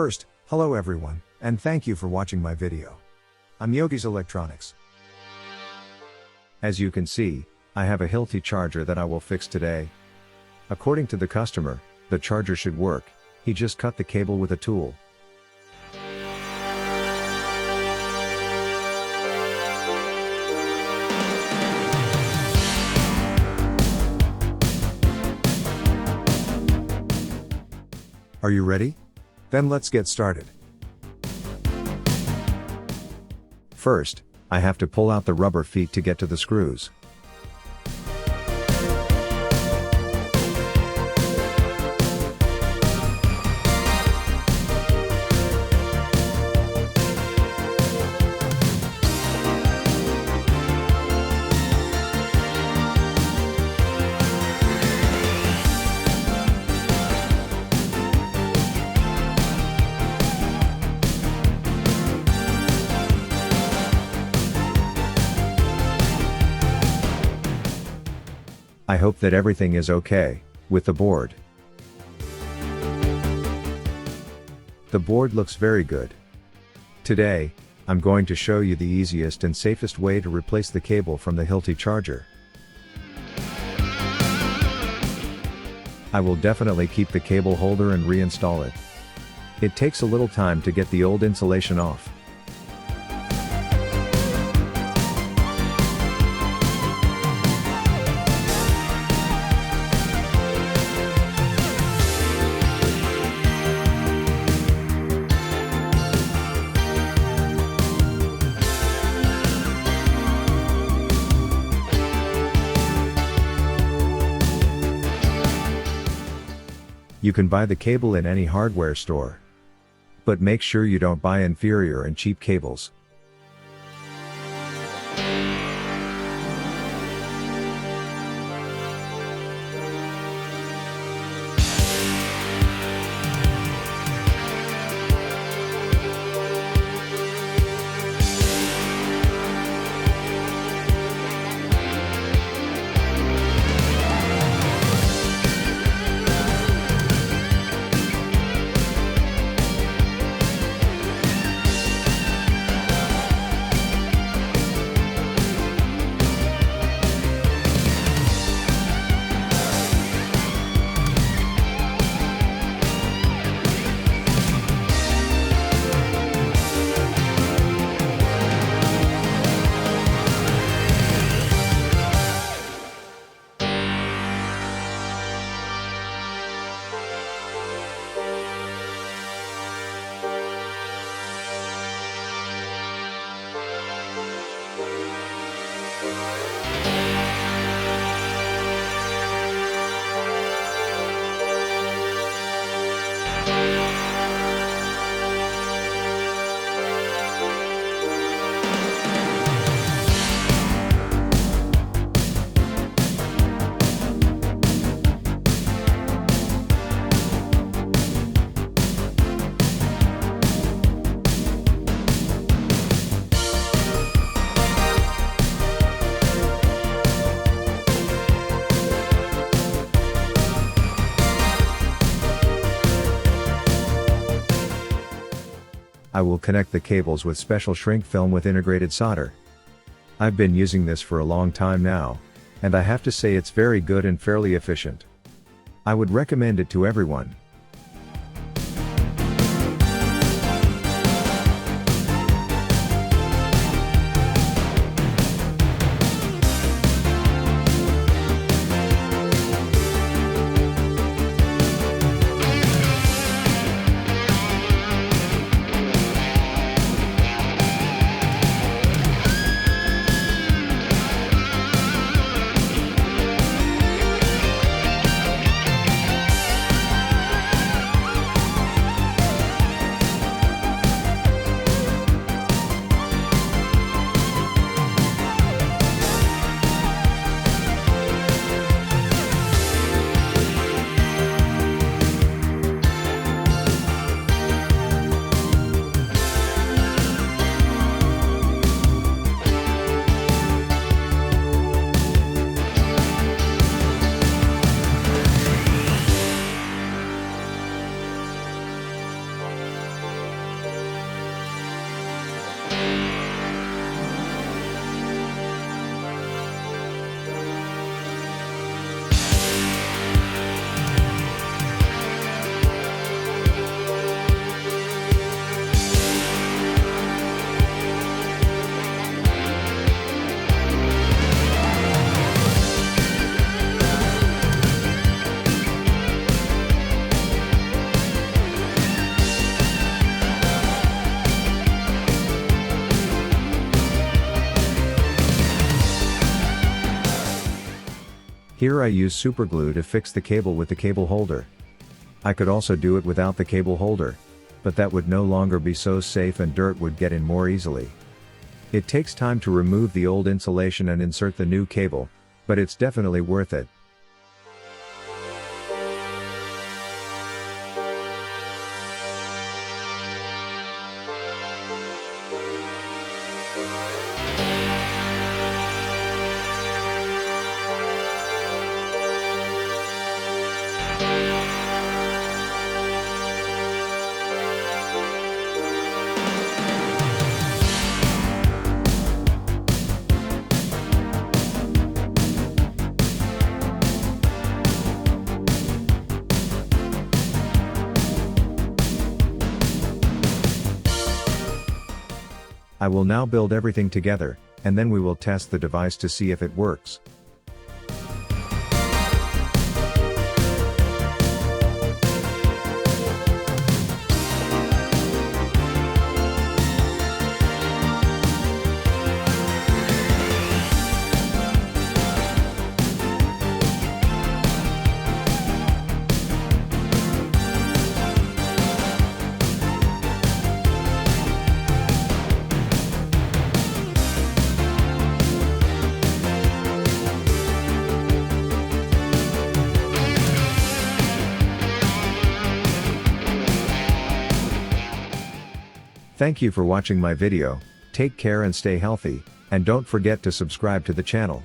First, hello everyone, and thank you for watching my video. I'm Yogi's Electronics. As you can see, I have a HILTI charger that I will fix today. According to the customer, the charger should work. He just cut the cable with a tool. Are you ready? Then let's get started. First, I have to pull out the rubber feet to get to the screws. I hope that everything is okay with the board. The board looks very good. Today, I'm going to show you the easiest and safest way to replace the cable from the HILTI charger. I will definitely keep the cable holder and reinstall it. It takes a little time to get the old insulation off. You can buy the cable in any hardware store. But make sure you don't buy inferior and cheap cables. I will connect the cables with special shrink film with integrated solder. I've been using this for a long time now, and I have to say it's very good and fairly efficient. I would recommend it to everyone. Here I use superglue to fix the cable with the cable holder. I could also do it without the cable holder, but that would no longer be so safe and dirt would get in more easily. It takes time to remove the old insulation and insert the new cable, but it's definitely worth it. I will now build everything together, and then we will test the device to see if it works. Thank you for watching my video. Take care and stay healthy, and don't forget to subscribe to the channel.